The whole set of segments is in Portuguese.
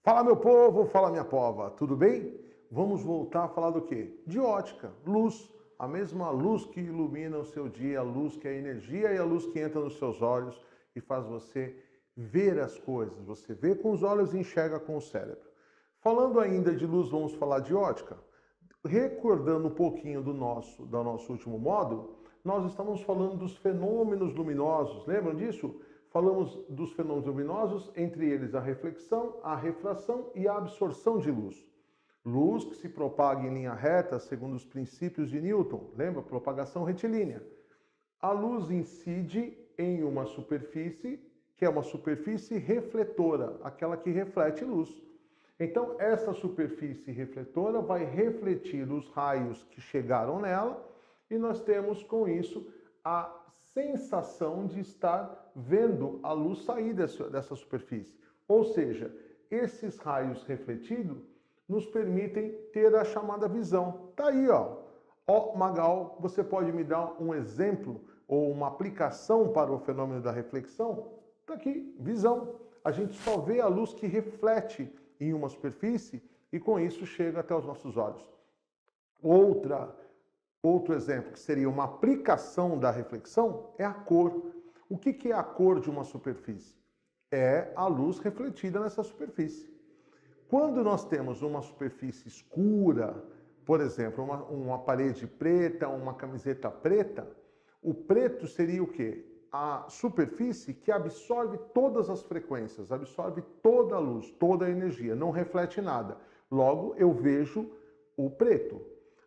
Fala meu povo, fala minha pova, tudo bem? Vamos voltar a falar do quê? De ótica, luz, a mesma luz que ilumina o seu dia, a luz que é a energia e a luz que entra nos seus olhos e faz você ver as coisas. Você vê com os olhos e enxerga com o cérebro. Falando ainda de luz, vamos falar de ótica. Recordando um pouquinho do nosso último módulo, nós estamos falando dos fenômenos luminosos, lembram disso? Falamos dos fenômenos luminosos, entre eles a reflexão, a refração e a absorção de luz. Luz que se propaga em linha reta, segundo os princípios de Newton, lembra? Propagação retilínea. A luz incide em uma superfície, que é uma superfície refletora, aquela que reflete luz. Então, essa superfície refletora vai refletir os raios que chegaram nela e nós temos com isso a sensação de estar vendo a luz sair dessa superfície. Ou seja, esses raios refletidos nos permitem ter a chamada visão. Tá aí, ó. Ó, Magal, você pode me dar um exemplo ou uma aplicação para o fenômeno da reflexão? Tá aqui, visão. A gente só vê a luz que reflete em uma superfície e com isso chega até os nossos olhos. Outro exemplo, que seria uma aplicação da reflexão, é a cor. O que é a cor de uma superfície? É a luz refletida nessa superfície. Quando nós temos uma superfície escura, por exemplo, uma parede preta, uma camiseta preta, o preto seria o quê? A superfície que absorve todas as frequências, absorve toda a luz, toda a energia, não reflete nada. Logo, eu vejo o preto.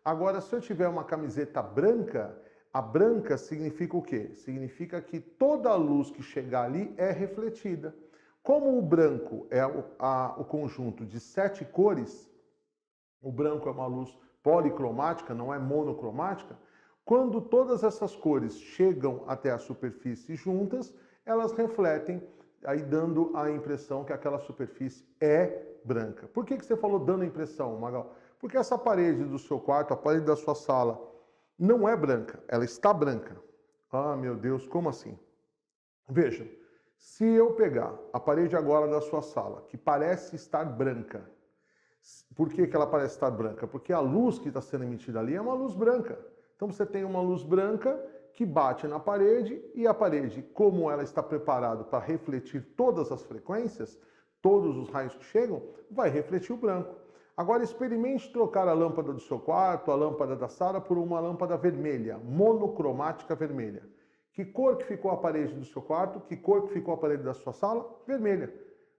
Agora, se eu tiver uma camiseta branca, a branca significa o quê? Significa que toda a luz que chegar ali é refletida. Como o branco é o conjunto de 7 cores, o branco é uma luz policromática, não é monocromática, quando todas essas cores chegam até a superfície juntas, elas refletem, aí dando a impressão que aquela superfície é branca. Por que você falou dando a impressão, Magal? Porque essa parede do seu quarto, a parede da sua sala, não é branca, ela está branca. Ah, meu Deus, como assim? Vejam, se eu pegar a parede agora da sua sala, que parece estar branca, por que ela parece estar branca? Porque a luz que está sendo emitida ali é uma luz branca. Então você tem uma luz branca que bate na parede e a parede, como ela está preparada para refletir todas as frequências, todos os raios que chegam, vai refletir o branco. Agora experimente trocar a lâmpada do seu quarto, a lâmpada da sala, por uma lâmpada vermelha, monocromática vermelha. Que cor que ficou a parede do seu quarto? Que cor que ficou a parede da sua sala? Vermelha.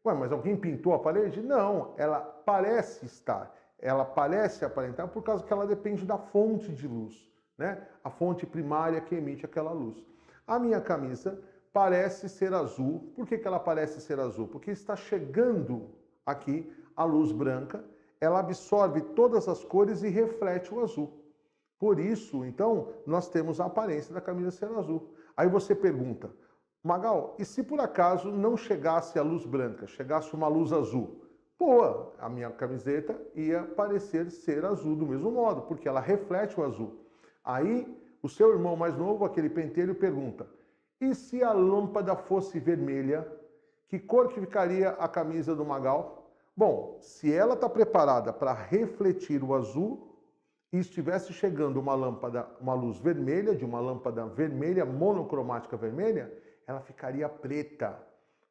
Ué, mas alguém pintou a parede? Não, ela parece estar, ela parece aparentar por causa que ela depende da fonte de luz, né? A fonte primária que emite aquela luz. A minha camisa parece ser azul. Por que ela parece ser azul? Porque está chegando aqui a luz branca, ela absorve todas as cores e reflete o azul. Por isso, então, nós temos a aparência da camisa ser azul. Aí você pergunta, Magal, e se por acaso não chegasse a luz branca, chegasse uma luz azul? Pô, a minha camiseta ia parecer ser azul do mesmo modo, porque ela reflete o azul. Aí, o seu irmão mais novo, aquele pentelho, pergunta, e se a lâmpada fosse vermelha, que cor que ficaria a camisa do Magal? Bom, se ela está preparada para refletir o azul e estivesse chegando uma luz vermelha, de uma lâmpada vermelha, monocromática vermelha, ela ficaria preta.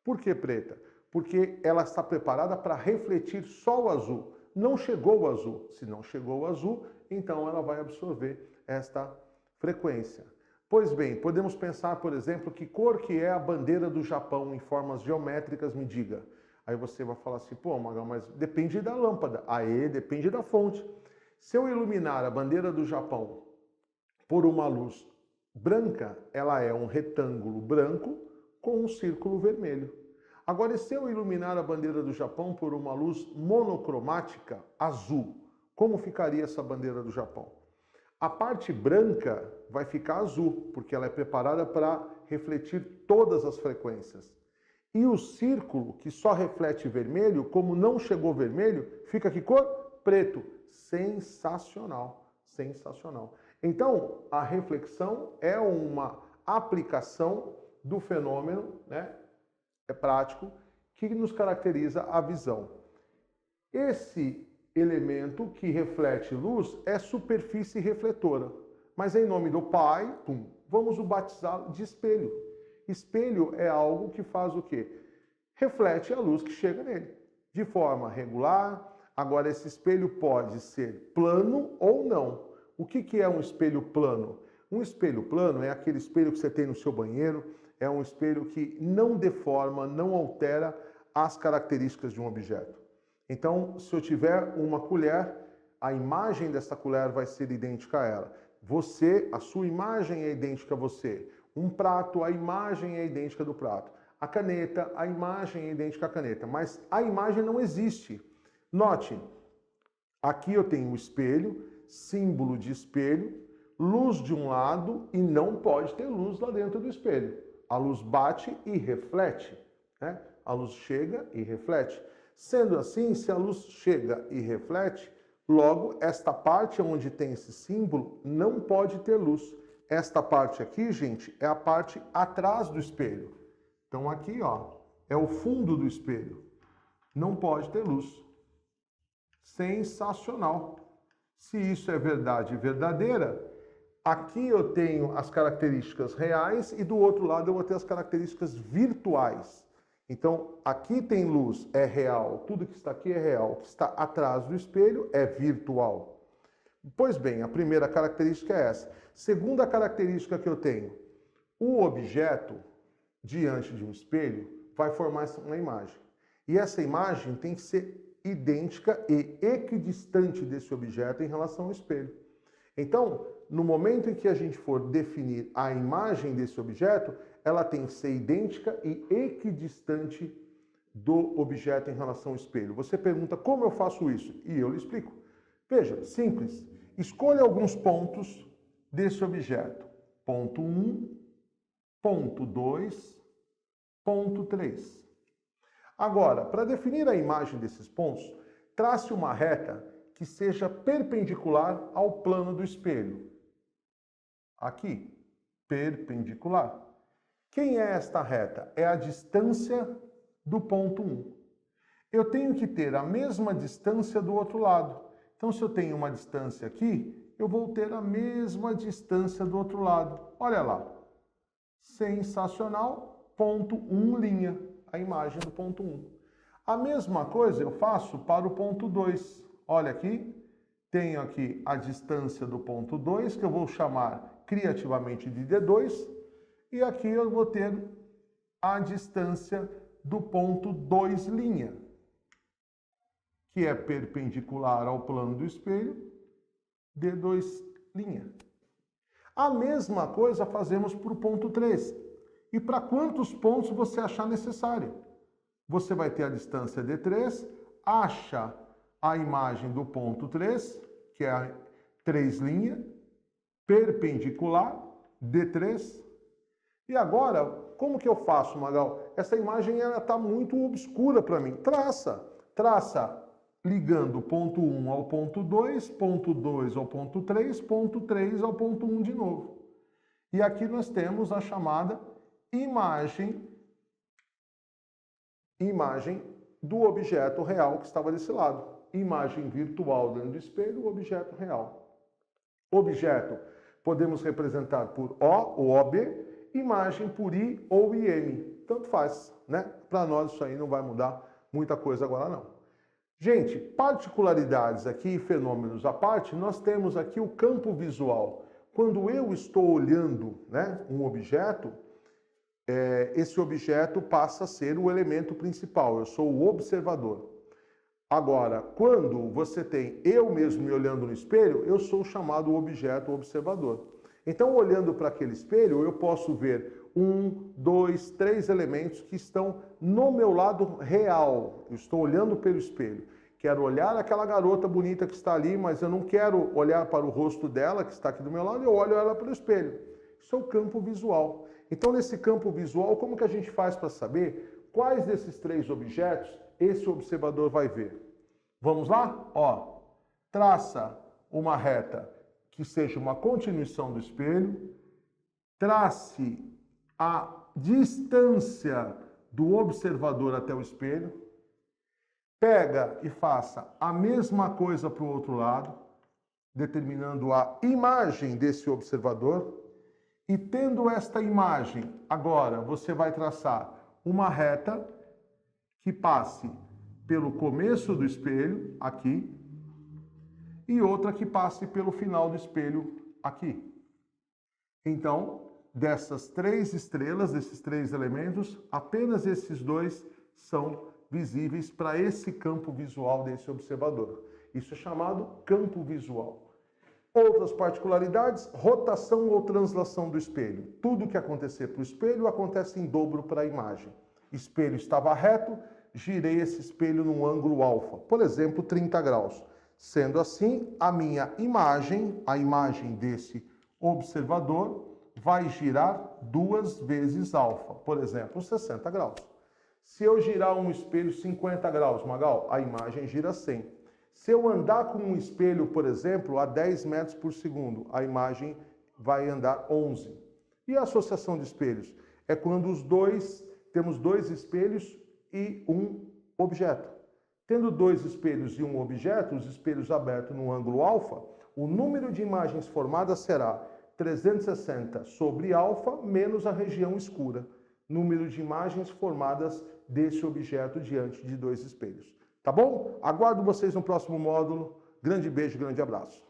Por que preta? Porque ela está preparada para refletir só o azul. Não chegou o azul. Se não chegou o azul, então ela vai absorver esta frequência. Pois bem, podemos pensar, por exemplo, que cor que é a bandeira do Japão em formas geométricas, me diga. Aí você vai falar assim, pô, Magal, mas depende da lâmpada. Aí depende da fonte. Se eu iluminar a bandeira do Japão por uma luz branca, ela é um retângulo branco com um círculo vermelho. Agora, se eu iluminar a bandeira do Japão por uma luz monocromática azul, como ficaria essa bandeira do Japão? A parte branca vai ficar azul, porque ela é preparada para refletir todas as frequências. E o círculo, que só reflete vermelho, como não chegou vermelho, fica que cor? Preto. Sensacional, sensacional. Então, a reflexão é uma aplicação do fenômeno, né? É prático, que nos caracteriza a visão. Esse elemento que reflete luz é superfície refletora. Mas em nome do Pai, vamos o batizá-lo de espelho. Espelho é algo que faz o quê? Reflete a luz que chega nele, de forma regular. Agora, esse espelho pode ser plano ou não. O que é um espelho plano? Um espelho plano é aquele espelho que você tem no seu banheiro, é um espelho que não deforma, não altera as características de um objeto. Então, se eu tiver uma colher, a imagem dessa colher vai ser idêntica a ela. Você, a sua imagem é idêntica a você. Um prato, a imagem é idêntica do prato. A caneta, a imagem é idêntica à caneta, mas a imagem não existe. Note, aqui eu tenho um espelho, símbolo de espelho, luz de um lado e não pode ter luz lá dentro do espelho. A luz bate e reflete, né? A luz chega e reflete. Sendo assim, se a luz chega e reflete, logo esta parte onde tem esse símbolo não pode ter luz. Esta parte aqui, gente, é a parte atrás do espelho. Então aqui, ó, é o fundo do espelho. Não pode ter luz. Sensacional. Se isso é verdade verdadeira, aqui eu tenho as características reais e do outro lado eu vou ter as características virtuais. Então, aqui tem luz, é real. Tudo que está aqui é real. O que está atrás do espelho é virtual. Pois bem, a primeira característica é essa. Segunda característica que eu tenho, o objeto diante de um espelho vai formar uma imagem. E essa imagem tem que ser idêntica e equidistante desse objeto em relação ao espelho. Então, no momento em que a gente for definir a imagem desse objeto, ela tem que ser idêntica e equidistante do objeto em relação ao espelho. Você pergunta como eu faço isso? E eu lhe explico. Veja, simples. Escolha alguns pontos desse objeto. Ponto 1, ponto 2, ponto 3. Agora, para definir a imagem desses pontos, trace uma reta que seja perpendicular ao plano do espelho. Aqui, perpendicular. Quem é esta reta? É a distância do ponto 1. Eu tenho que ter a mesma distância do outro lado. Então, se eu tenho uma distância aqui, eu vou ter a mesma distância do outro lado. Olha lá. Sensacional. Ponto 1, linha. A imagem do ponto 1. A mesma coisa eu faço para o ponto 2. Olha aqui. Tenho aqui a distância do ponto 2, que eu vou chamar criativamente de D2. E aqui eu vou ter a distância do ponto 2', que é perpendicular ao plano do espelho, D2'. A mesma coisa fazemos para o ponto 3. E para quantos pontos você achar necessário? Você vai ter a distância D3, acha a imagem do ponto 3, que é a 3', perpendicular, D3. E agora, como que eu faço, Magal? Essa imagem está muito obscura para mim. Traça ligando ponto 1 ao ponto 2, ponto 2 ao ponto 3, ponto 3 ao ponto 1 de novo. E aqui nós temos a chamada imagem do objeto real que estava desse lado. Imagem virtual dentro do espelho, objeto real. Objeto podemos representar por O ou OB, imagem por I ou IM. Tanto faz, né? Para nós isso aí não vai mudar muita coisa agora não. Gente, particularidades aqui e fenômenos à parte, nós temos aqui o campo visual. Quando eu estou olhando, né, um objeto, esse objeto passa a ser o elemento principal, eu sou o observador. Agora, quando você tem eu mesmo me olhando no espelho, eu sou chamado objeto observador. Então, olhando para aquele espelho, eu posso ver 1, 2, 3 elementos que estão no meu lado real. Eu estou olhando pelo espelho. Quero olhar aquela garota bonita que está ali, mas eu não quero olhar para o rosto dela, que está aqui do meu lado, eu olho ela pelo espelho. Isso é o campo visual. Então, nesse campo visual, como que a gente faz para saber quais desses 3 objetos esse observador vai ver? Vamos lá? Ó, traça uma reta que seja uma continuação do espelho, trace a distância do observador até o espelho, Pega e faça a mesma coisa para o outro lado, determinando a imagem desse observador. E tendo esta imagem, agora você vai traçar uma reta que passe pelo começo do espelho, aqui, e outra que passe pelo final do espelho, aqui. Então, dessas três estrelas, desses três elementos, apenas esses dois são visíveis para esse campo visual desse observador. Isso é chamado campo visual. Outras particularidades, rotação ou translação do espelho. Tudo que acontecer para o espelho acontece em dobro para a imagem. Espelho estava reto, girei esse espelho num ângulo alfa, por exemplo, 30 graus. Sendo assim, a minha imagem, a imagem desse observador, vai girar 2 vezes alfa, por exemplo, 60 graus. Se eu girar um espelho 50 graus, Magal, a imagem gira 100. Se eu andar com um espelho, por exemplo, a 10 metros por segundo, a imagem vai andar 11. E a associação de espelhos? É quando temos dois espelhos e um objeto. Tendo dois espelhos e um objeto, os espelhos abertos no ângulo alfa, o número de imagens formadas será 360 sobre alfa menos a região escura. Número de imagens formadas desse objeto diante de dois espelhos. Tá bom? Aguardo vocês no próximo módulo. Grande beijo, grande abraço.